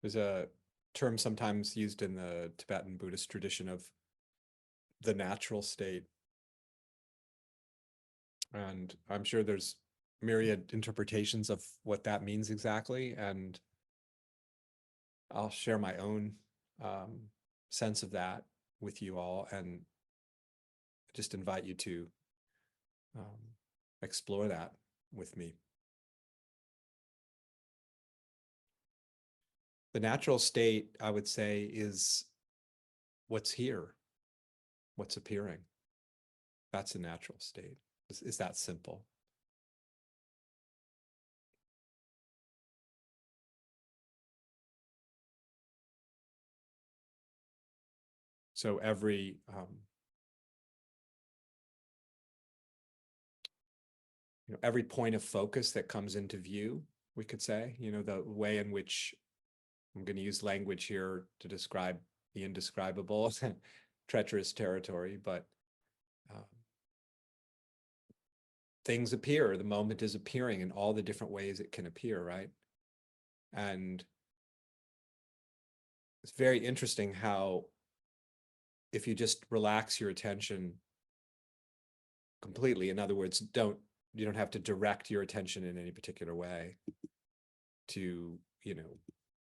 There's a term sometimes used in the Tibetan Buddhist tradition of the natural state. And I'm sure there's myriad interpretations of what that means exactly. And I'll share my own sense of that with you all and just invite you to explore that with me. The natural state, I would say, is what's here, what's appearing. That's a natural state. Is that simple? So every point of focus that comes into view, we could say, the way in which I'm going to use language here to describe the indescribable, treacherous territory, but things appear. The moment is appearing in all the different ways it can appear, right? And it's very interesting how if you just relax your attention completely, in other words, you don't have to direct your attention in any particular way to,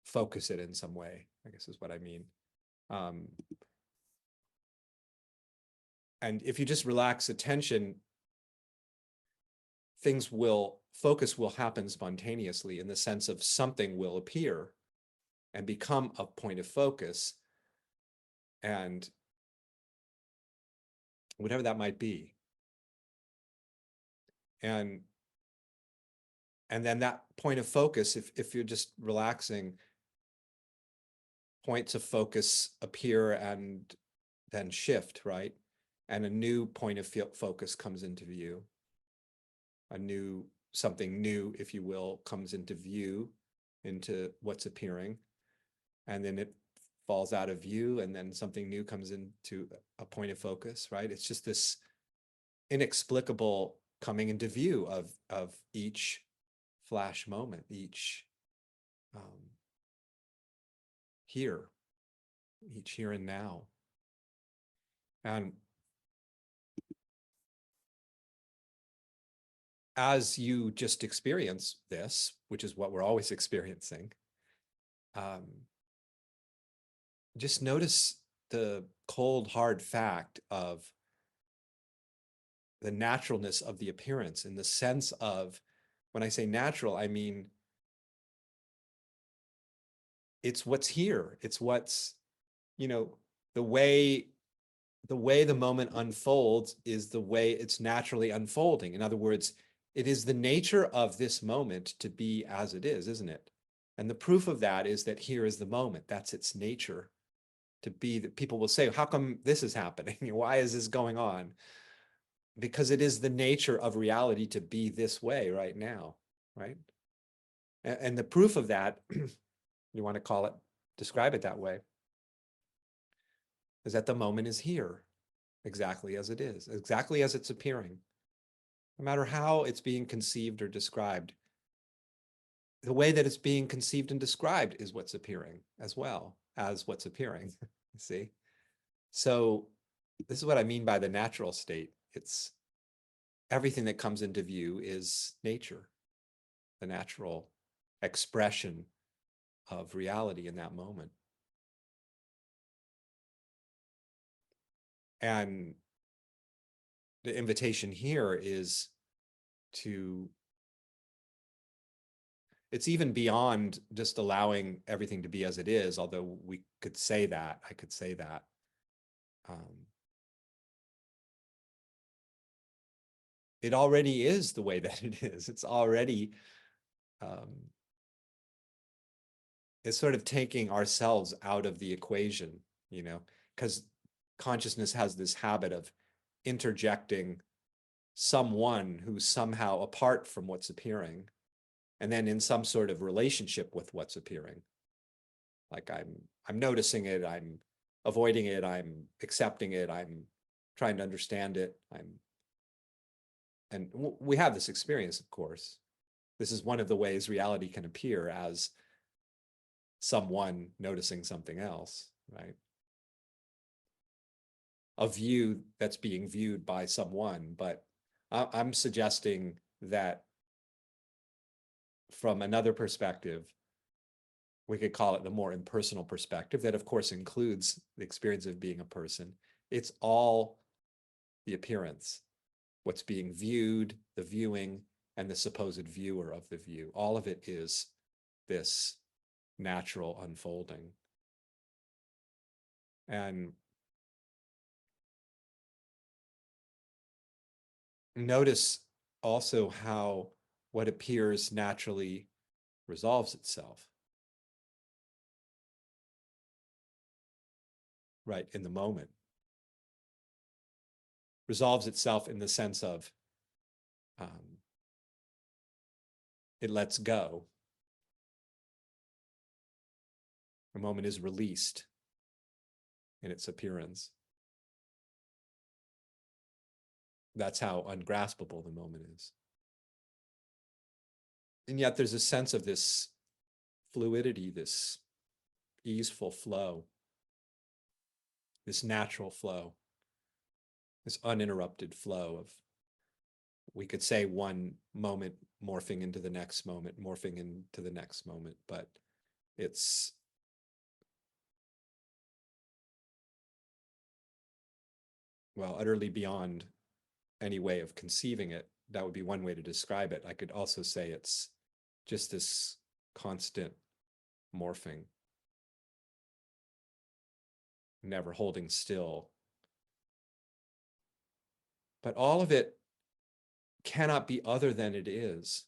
focus it in some way, I guess is what I mean. And if you just relax attention, focus will happen spontaneously in the sense of something will appear and become a point of focus, and whatever that might be. And then that point of focus, if you're just relaxing, points of focus appear and then shift, right? And a new point of focus comes into view. Something new, if you will, comes into view, into what's appearing. And then it falls out of view, and then something new comes into a point of focus, right? It's just this inexplicable coming into view of each flash moment, each each here and now. And as you just experience this, which is what we're always experiencing, just notice the cold, hard fact of the naturalness of the appearance, in the sense of, when I say natural, I mean it's what's here. It's what's, the way the moment unfolds is the way it's naturally unfolding. In other words, it is the nature of this moment to be as it is, isn't it? And the proof of that is that here is the moment. That's its nature to be. That people will say, how come this is happening? Why is this going on? Because it is the nature of reality to be this way right now, right? And the proof of that, you want to describe it that way, is that the moment is here, exactly as it is, exactly as it's appearing. No matter how it's being conceived or described, the way that it's being conceived and described is what's appearing as well as what's appearing. See? So this is what I mean by the natural state. It's everything that comes into view is nature, the natural expression of reality in that moment. And the invitation here is it's even beyond just allowing everything to be as it is, although we could say that, I could say that. It already is the way that it is. It's already, it's sort of taking ourselves out of the equation, because consciousness has this habit of interjecting someone who's somehow apart from what's appearing, and then in some sort of relationship with what's appearing. Like I'm noticing it, I'm avoiding it, I'm accepting it, I'm trying to understand it, and we have this experience, of course. This is one of the ways reality can appear, as someone noticing something else, right? A view that's being viewed by someone, but I'm suggesting that from another perspective, we could call it the more impersonal perspective, that of course includes the experience of being a person. It's all the appearance, what's being viewed, the viewing, and the supposed viewer of the view. All of it is this natural unfolding. And notice also how what appears naturally resolves itself, right, in the moment. Resolves itself in the sense of it lets go. A moment is released in its appearance. That's how ungraspable the moment is. And yet there's a sense of this fluidity, this easeful flow, this natural flow, this uninterrupted flow of, we could say, one moment morphing into the next moment, morphing into the next moment, but it's well, utterly beyond any way of conceiving it. That would be one way to describe it. I could also say it's just this constant morphing, never holding still. But all of it cannot be other than it is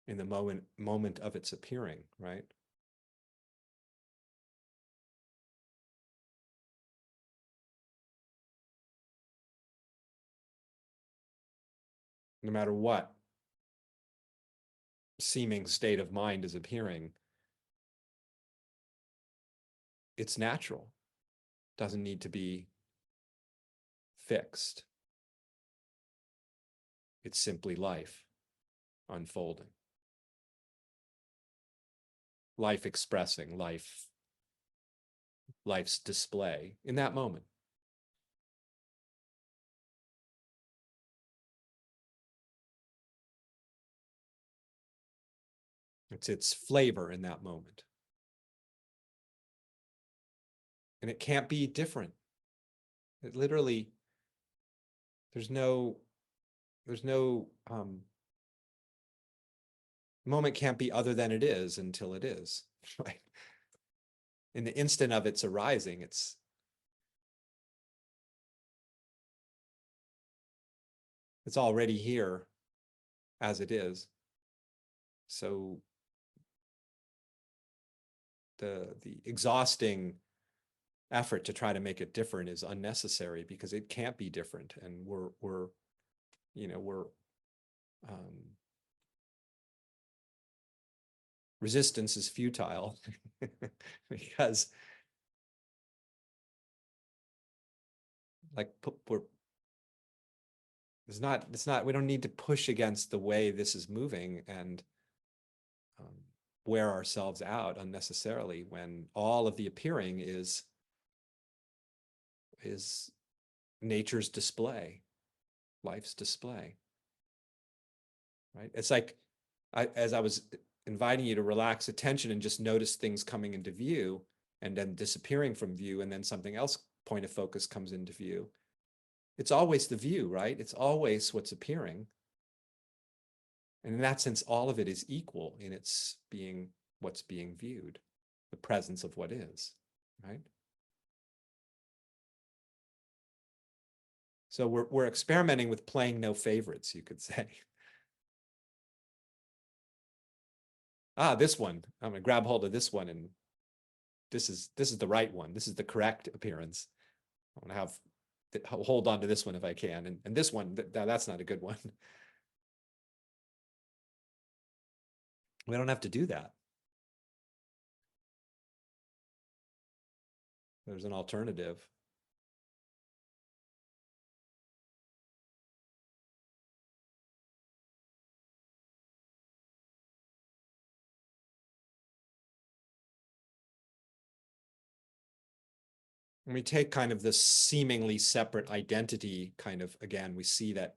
in the moment of its appearing, right? No matter what seeming state of mind is appearing, it's natural. Doesn't need to be fixed. It's simply life unfolding. Life expressing, life's display in that moment. It's its flavor in that moment. And it can't be different. It literally, there's no moment can't be other than it is until it is, right? In the instant of its arising, it's already here as it is. So the exhausting effort to try to make it different is unnecessary because it can't be different, and we're resistance is futile because like it's not we don't need to push against the way this is moving and wear ourselves out unnecessarily when all of the appearing is nature's display, life's display, right? It's like as I was inviting you to relax attention and just notice things coming into view and then disappearing from view, and then something else point of focus comes into view. It's always the view, right? It's always what's appearing. And in that sense, all of it is equal in its being what's being viewed, the presence of what is, right? So we're experimenting with playing no favorites, you could say. This one, I'm gonna grab hold of this one, and this is the right one. This is the correct appearance. I want to hold on to this one if I can, and this one, that's not a good one. We don't have to do that. There's an alternative. When we take kind of this seemingly separate identity, kind of, again, we see that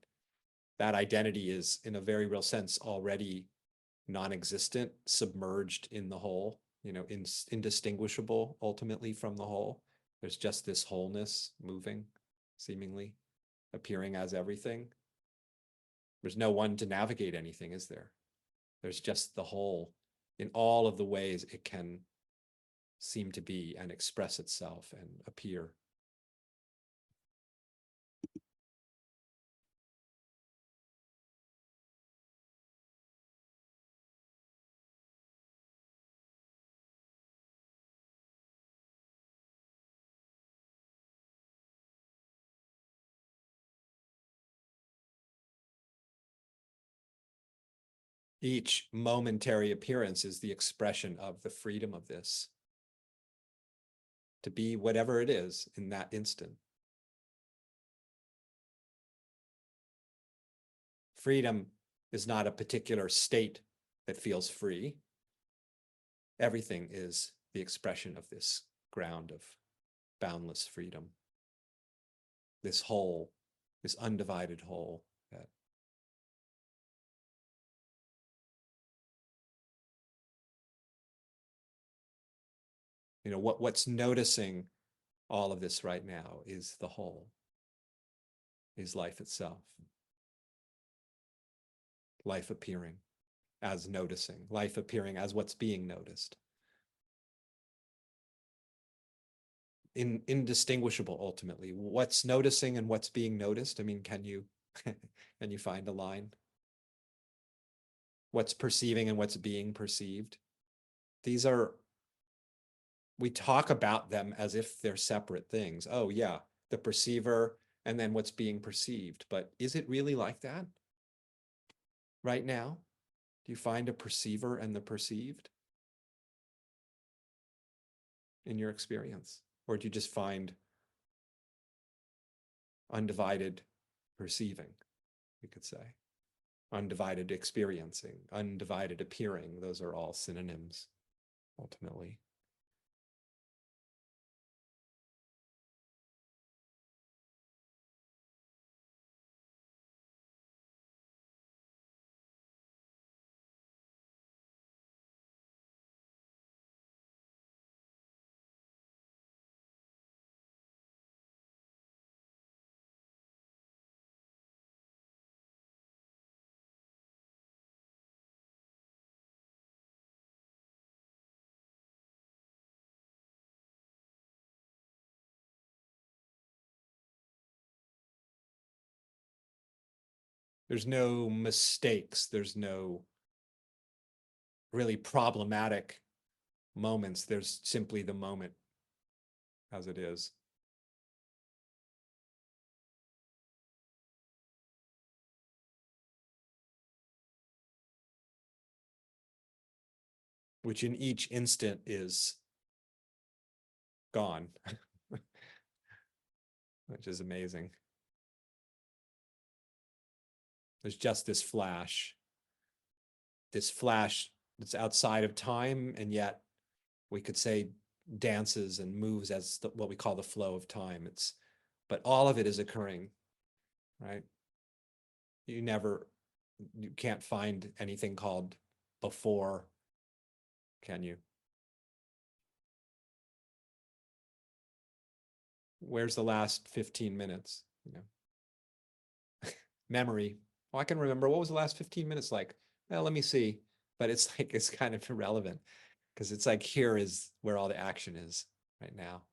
that identity is, in a very real sense, already non-existent, submerged in the whole, indistinguishable ultimately from the whole. There's just this wholeness moving, seemingly appearing as everything. There's no one to navigate anything, is there? There's just the whole in all of the ways it can seem to be and express itself and appear. Each momentary appearance is the expression of the freedom of this to be whatever it is in that instant. Freedom is not a particular state that feels free. Everything is the expression of this ground of boundless freedom. This whole, this undivided whole that what's noticing all of this right now is the whole, is life itself. Life appearing as noticing, life appearing as what's being noticed. Indistinguishable ultimately. What's noticing and what's being noticed? I mean, can you can you find a line? What's perceiving and what's being perceived? These are, we talk about them as if they're separate things. Oh yeah, the perceiver and then what's being perceived. But is it really like that right now? Do you find a perceiver and the perceived in your experience? Or do you just find undivided perceiving, you could say? Undivided experiencing, undivided appearing. Those are all synonyms, ultimately. There's no mistakes. There's no really problematic moments. There's simply the moment as it is. Which in each instant is gone, which is amazing. There's just this flash that's outside of time, and yet we could say dances and moves as what we call the flow of time. But all of it is occurring, right? You can't find anything called before, can you? Where's the last 15 minutes? Memory. Oh, I can remember. What was the last 15 minutes like? Well, let me see. But it's like, it's kind of irrelevant because it's like, here is where all the action is right now.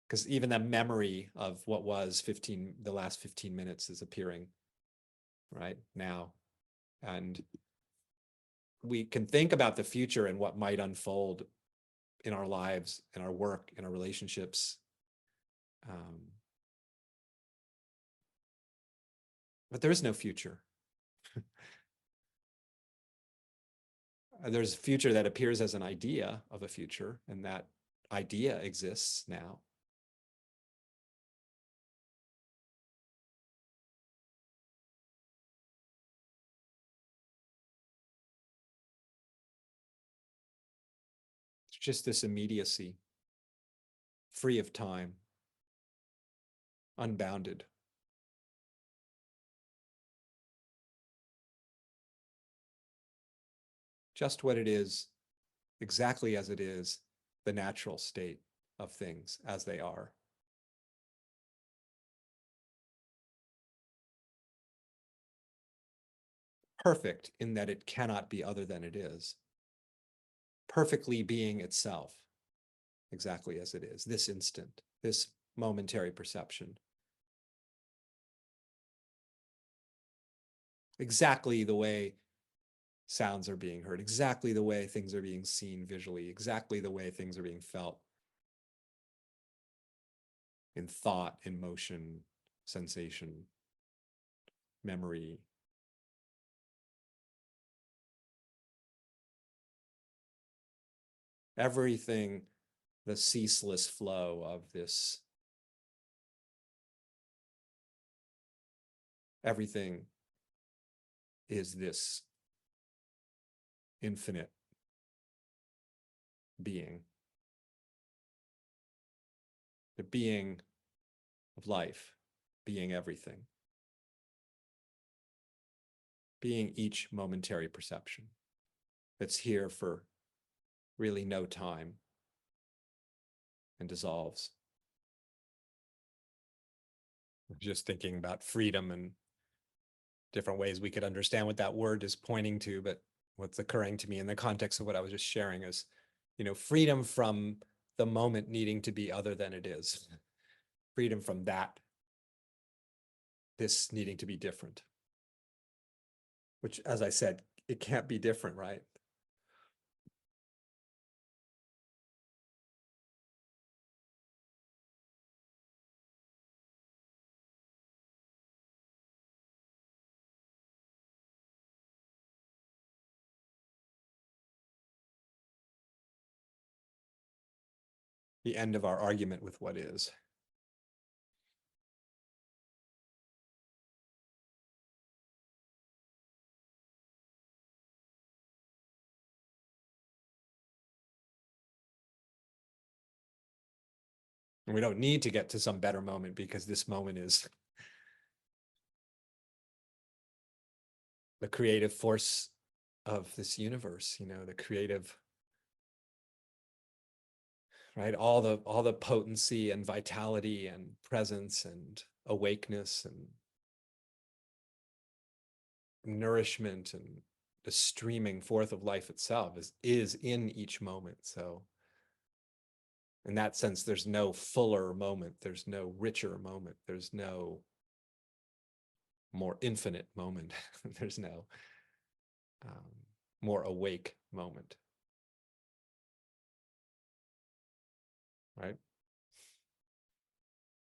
Because even the memory of what was the last 15 minutes is appearing right now. And we can think about the future and what might unfold in our lives, in our work, in our relationships. But there is no future. There's a future that appears as an idea of a future, and that idea exists now. It's just this immediacy, free of time, unbounded. Just what it is, exactly as it is, the natural state of things as they are. Perfect in that it cannot be other than it is. Perfectly being itself, exactly as it is, this instant, this momentary perception. Exactly the way sounds are being heard, exactly the way things are being seen visually, exactly the way things are being felt in thought, in motion, sensation, memory. Everything, the ceaseless flow of this, everything is this infinite being, the being of life, being everything, being each momentary perception that's here for really no time and dissolves. Just thinking about freedom and different ways we could understand what that word is pointing to, but what's occurring to me in the context of what I was just sharing is, freedom from the moment needing to be other than it is, freedom from that, this needing to be different, which, as I said, it can't be different, right? The end of our argument with what is. And we don't need to get to some better moment because this moment is the creative force of this universe, the creative, right? All the potency and vitality and presence and awakeness and nourishment and the streaming forth of life itself is in each moment. So in that sense, there's no fuller moment, there's no richer moment, there's no more infinite moment, there's no more awake moment, right?